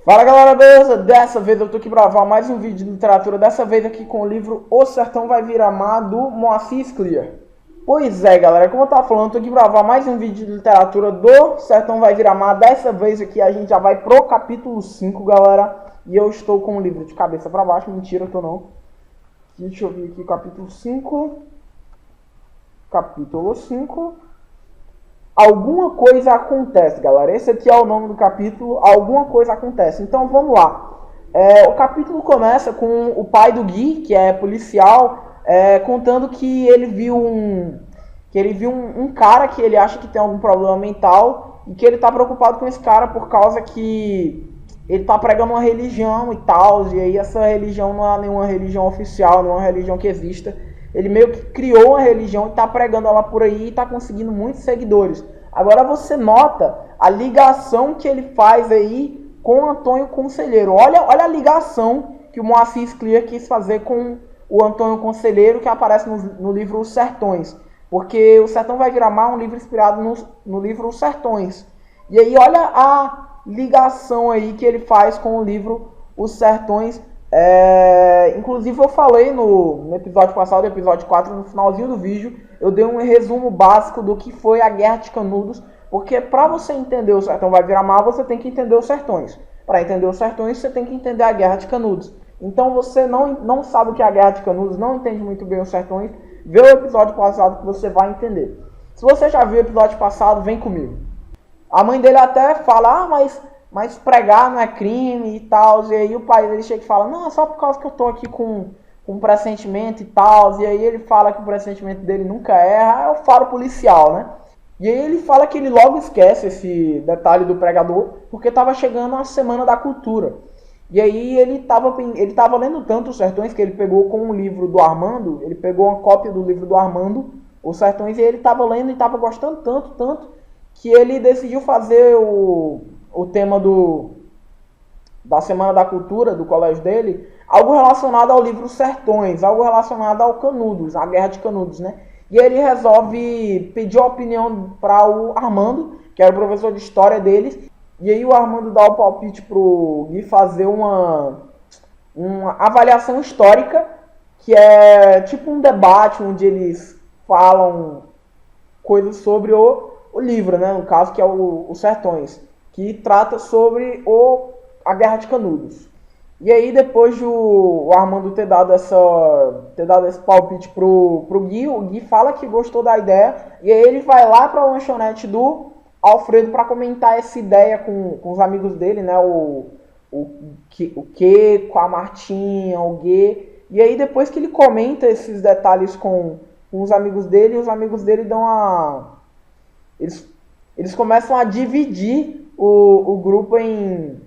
Fala galera, beleza? Dessa vez eu tô aqui pra gravar mais um vídeo de literatura, dessa vez aqui com o livro O Sertão Vai Virar Mar, do Moacir Clear. Pois é galera, como eu tava falando, eu tô aqui pra gravar mais um vídeo de literatura do Sertão Vai Virar Mar. Dessa vez aqui a gente já vai pro capítulo 5, galera. E eu estou com o livro de cabeça pra baixo, mentira, eu tô não. Deixa eu ver aqui, capítulo 5. Capítulo 5. Alguma coisa acontece, galera. Esse aqui é o nome do capítulo. Alguma coisa acontece. Então vamos lá. O capítulo começa com o pai do Gui, que é policial, contando que ele viu um cara que ele acha que tem algum problema mental e que ele tá preocupado com esse cara por causa que ele tá pregando uma religião e tal. E aí essa religião não é nenhuma religião oficial, não é uma religião que exista. Ele meio que criou uma religião e está pregando ela por aí e está conseguindo muitos seguidores. Agora você nota a ligação que ele faz aí com o Antônio Conselheiro. Olha a ligação que o Moacir Clear quis fazer com o Antônio Conselheiro, que aparece no livro Os Sertões. Porque O Sertão Vai Virar Mar é um livro inspirado no livro Os Sertões. E aí olha a ligação aí que ele faz com o livro Os Sertões. Inclusive eu falei no episódio passado, episódio 4, no finalzinho do vídeo, eu dei um resumo básico do que foi a Guerra de Canudos, porque para você entender O Sertão Vai Virar Mar, você tem que entender os sertões. Para entender os sertões, você tem que entender a Guerra de Canudos. Então você não sabe o que é a Guerra de Canudos, não entende muito bem os sertões, vê o episódio passado que você vai entender. Se você já viu o episódio passado, vem comigo. A mãe dele até fala, mas pregar não é crime e tal. E aí o pai dele chega e fala, não, é só por causa que eu tô aqui com um pressentimento e tal. E aí ele fala que o pressentimento dele nunca erra, é o faro policial, né? E aí ele fala que ele logo esquece esse detalhe do pregador, porque tava chegando a Semana da Cultura. E aí ele tava lendo tanto Os Sertões que ele pegou com um livro do Armando, ele pegou uma cópia do livro do Armando, Os Sertões, e ele tava lendo e tava gostando tanto, que ele decidiu fazer o tema da Semana da Cultura do colégio dele, algo relacionado ao livro Sertões, algo relacionado ao Canudos, a Guerra de Canudos, né? E ele resolve pedir a opinião para o Armando, que era o professor de história deles, e aí o Armando dá o palpite pro Gui fazer uma avaliação histórica, que é tipo um debate onde eles falam coisas sobre o livro, né? No caso que é Os Sertões, que trata sobre a Guerra de Canudos. E aí depois de o Armando ter dado esse palpite pro Gui, o Gui fala que gostou da ideia, e aí ele vai lá para a lanchonete do Alfredo para comentar essa ideia com os amigos dele, né? O Keko, a Martinha, o Gui. E aí depois que ele comenta esses detalhes com os amigos dele dão eles começam a dividir o grupo em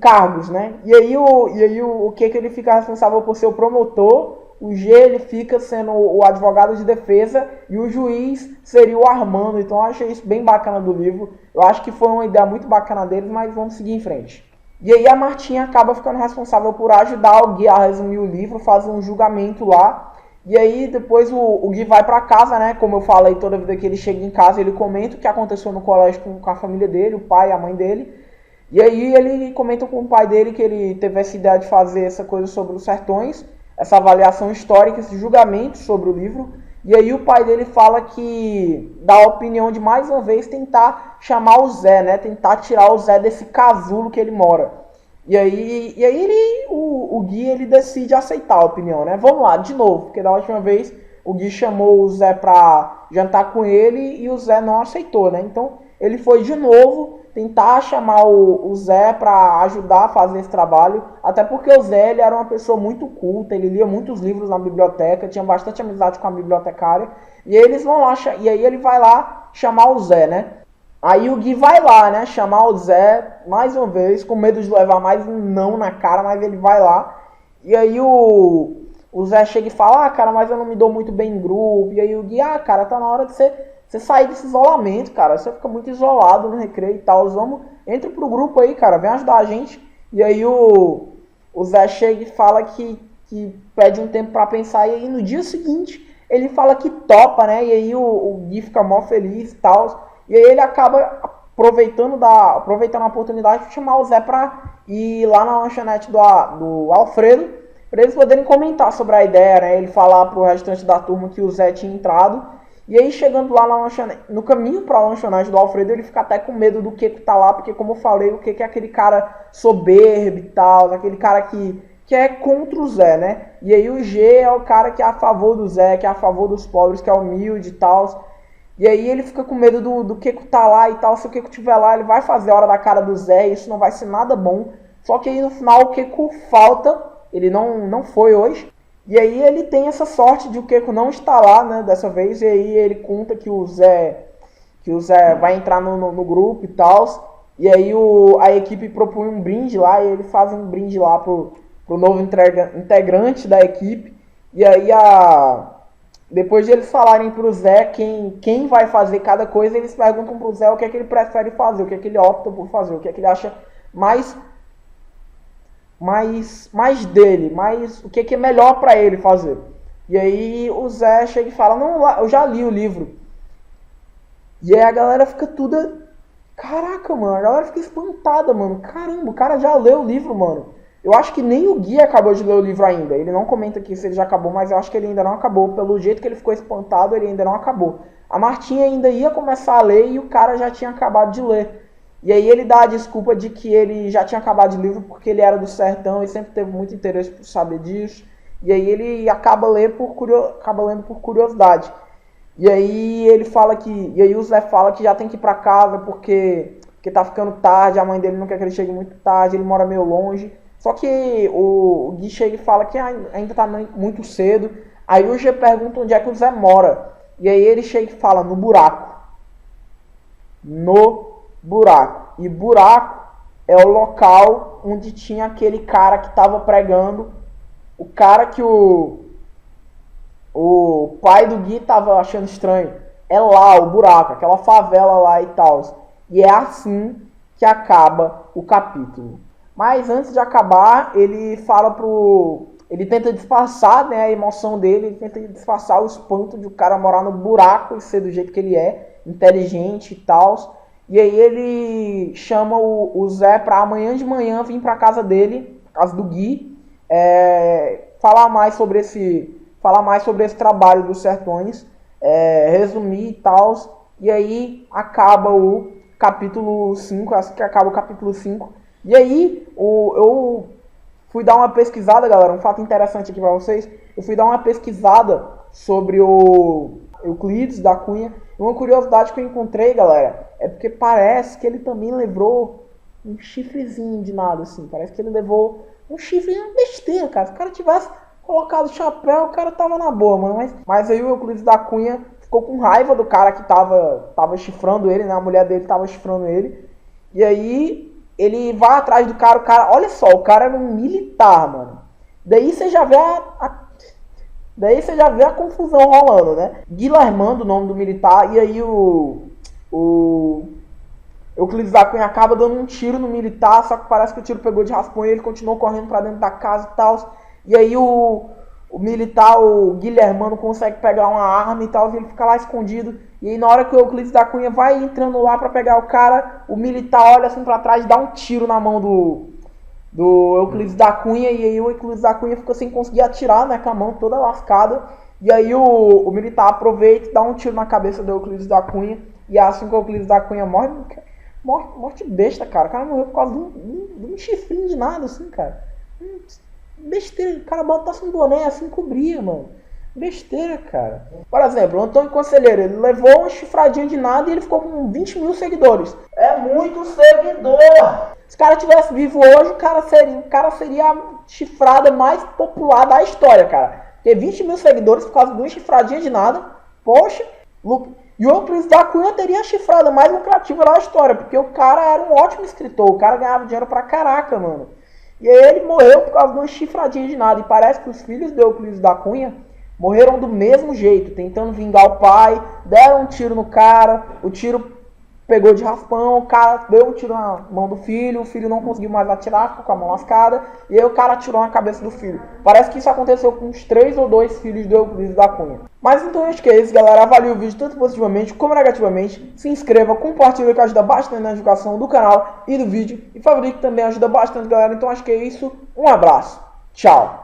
cargos, né? E aí o que ele fica responsável por ser o promotor, o G ele fica sendo o advogado de defesa e o juiz seria o Armando. Então eu achei isso bem bacana do livro. Eu acho que foi uma ideia muito bacana deles, mas vamos seguir em frente. E aí a Martinha acaba ficando responsável por ajudar o Gui a resumir o livro, fazer um julgamento lá. E aí depois o Gui vai pra casa, né? Como eu falei, toda vida que ele chega em casa, ele comenta o que aconteceu no colégio com a família dele, o pai e a mãe dele. E aí ele comenta com o pai dele que ele teve essa ideia de fazer essa coisa sobre os sertões, essa avaliação histórica, esse julgamento sobre o livro. E aí o pai dele fala que dá a opinião de mais uma vez tentar chamar o Zé, né? Tentar tirar o Zé desse casulo que ele mora. E aí o Gui ele decide aceitar a opinião, né? Vamos lá, de novo, porque da última vez o Gui chamou o Zé pra jantar com ele e o Zé não aceitou, né? Então ele foi de novo tentar chamar o Zé para ajudar a fazer esse trabalho, até porque o Zé ele era uma pessoa muito culta, ele lia muitos livros na biblioteca, tinha bastante amizade com a bibliotecária, e eles vão lá, e aí ele vai lá chamar o Zé, né? Aí o Gui vai lá, né, chamar o Zé, mais uma vez, com medo de levar mais um não na cara, mas ele vai lá, e aí o Zé chega e fala, cara, mas eu não me dou muito bem em grupo, e aí o Gui, cara, tá na hora de você sair desse isolamento, cara, você fica muito isolado no recreio e tal, entra pro grupo aí, cara, vem ajudar a gente. E aí o Zé chega e fala que pede um tempo pra pensar, e aí no dia seguinte ele fala que topa, né, e aí o Gui fica mó feliz e tal, e aí ele acaba aproveitando a oportunidade de chamar o Zé pra ir lá na lanchonete do Alfredo, para eles poderem comentar sobre a ideia, né? Ele falar pro restante da turma que o Zé tinha entrado. E aí, chegando lá na lanchonete, no caminho para a lanchonete do Alfredo, ele fica até com medo do que tá lá, porque, como eu falei, o que é aquele cara soberbo e tal, aquele cara que é contra o Zé, né? E aí o G é o cara que é a favor do Zé, que é a favor dos pobres, que é humilde e tal. E aí ele fica com medo do Keko tá lá e tal. Se o Keko estiver lá, ele vai fazer a hora da cara do Zé, e isso não vai ser nada bom. Só que aí no final o Keko falta, ele não foi hoje. E aí ele tem essa sorte de o Keko não estar lá, né, dessa vez. E aí ele conta que o Zé vai entrar no grupo e tal. E aí a equipe propõe um brinde lá, e eles fazem um brinde lá pro novo integrante da equipe. E aí depois de eles falarem pro Zé quem vai fazer cada coisa, eles perguntam pro Zé o que é que ele prefere fazer, o que é que ele opta por fazer, o que é que ele acha mais dele, o que é melhor para ele fazer. E aí o Zé chega e fala, não, eu já li o livro. E aí a galera fica toda, caraca, mano, a galera fica espantada, mano, caramba, o cara já leu o livro, mano. Eu acho que nem o Gui acabou de ler o livro ainda. Ele não comenta aqui se ele já acabou, mas eu acho que ele ainda não acabou. Pelo jeito que ele ficou espantado, ele ainda não acabou. A Martinha ainda ia começar a ler e o cara já tinha acabado de ler. E aí ele dá a desculpa de que ele já tinha acabado de livro porque ele era do sertão e sempre teve muito interesse por saber disso. E aí ele acaba lendo por curiosidade. E aí ele fala e aí o Zé fala que já tem que ir pra casa porque tá ficando tarde, a mãe dele não quer que ele chegue muito tarde, ele mora meio longe. Só que o Gui chega e fala que ainda tá muito cedo. Aí o G pergunta onde é que o Zé mora. E aí ele chega e fala, no buraco. No buraco. E buraco é o local onde tinha aquele cara que tava pregando. O cara que o pai do Gui tava achando estranho. É lá, o buraco, aquela favela lá e tal. E é assim que acaba o capítulo. Mas antes de acabar, ele fala ele tenta disfarçar, né, a emoção dele, ele tenta disfarçar o espanto de o cara morar no buraco e ser do jeito que ele é, inteligente e tal. E aí ele chama o Zé pra amanhã de manhã vir pra casa dele, casa do Gui, falar mais sobre esse trabalho dos sertões, resumir e tal. E aí acaba o capítulo 5, acho que acaba o capítulo 5. E aí, eu fui dar uma pesquisada, galera, um fato interessante aqui pra vocês. Eu fui dar uma pesquisada sobre o Euclides da Cunha. E uma curiosidade que eu encontrei, galera, é porque parece que ele também levou um chifrezinho de nada, assim. Parece que ele levou um chifre, uma besteira, cara. Se o cara tivesse colocado o chapéu, o cara tava na boa, mano. Mas aí o Euclides da Cunha ficou com raiva do cara que tava chifrando ele, né? A mulher dele tava chifrando ele. E aí ele vai atrás do cara, olha só, o cara era um militar, mano. Daí você já vê a confusão rolando, né? Guilhermando, o nome do militar, e aí o Euclides da Cunha acaba dando um tiro no militar, só que parece que o tiro pegou de raspão e ele continuou correndo pra dentro da casa e tal. E aí o militar, o Guilhermano, consegue pegar uma arma e tal, e ele fica lá escondido. E aí na hora que o Euclides da Cunha vai entrando lá pra pegar o cara, o militar olha assim pra trás e dá um tiro na mão do Euclides da Cunha. E aí o Euclides da Cunha fica sem conseguir atirar, né, com a mão toda lascada. E aí o militar aproveita e dá um tiro na cabeça do Euclides da Cunha. E é assim que o Euclides da Cunha morte besta, cara. O cara morreu por causa de um chifrinho de nada, assim, cara. Besteira, o cara botasse um boné assim, cobria, mano. Besteira, cara. Por exemplo, o Antônio Conselheiro, ele levou uma chifradinha de nada e ele ficou com 20 mil seguidores. É muito seguidor! Se o cara tivesse vivo hoje, o cara seria a chifrada mais popular da história, cara. Porque 20 mil seguidores por causa de uma chifradinha de nada, poxa, e o Euclides da Cunha teria a chifrada mais lucrativa da história, porque o cara era um ótimo escritor, o cara ganhava dinheiro pra caraca, mano. E aí ele morreu por causa de uma chifradinha de nada. E parece que os filhos do Euclides da Cunha morreram do mesmo jeito, tentando vingar o pai, deram um tiro no cara, o tiro pegou de raspão, o cara deu um tiro na mão do filho, o filho não conseguiu mais atirar, ficou com a mão lascada, e aí o cara atirou na cabeça do filho. Parece que isso aconteceu com uns 3 ou 2 filhos do Euclides da Cunha. Mas então acho que é isso, galera. Avalie o vídeo tanto positivamente como negativamente. Se inscreva, compartilhe, que ajuda bastante na divulgação do canal e do vídeo. E favorite, que também ajuda bastante, galera. Então acho que é isso. Um abraço. Tchau.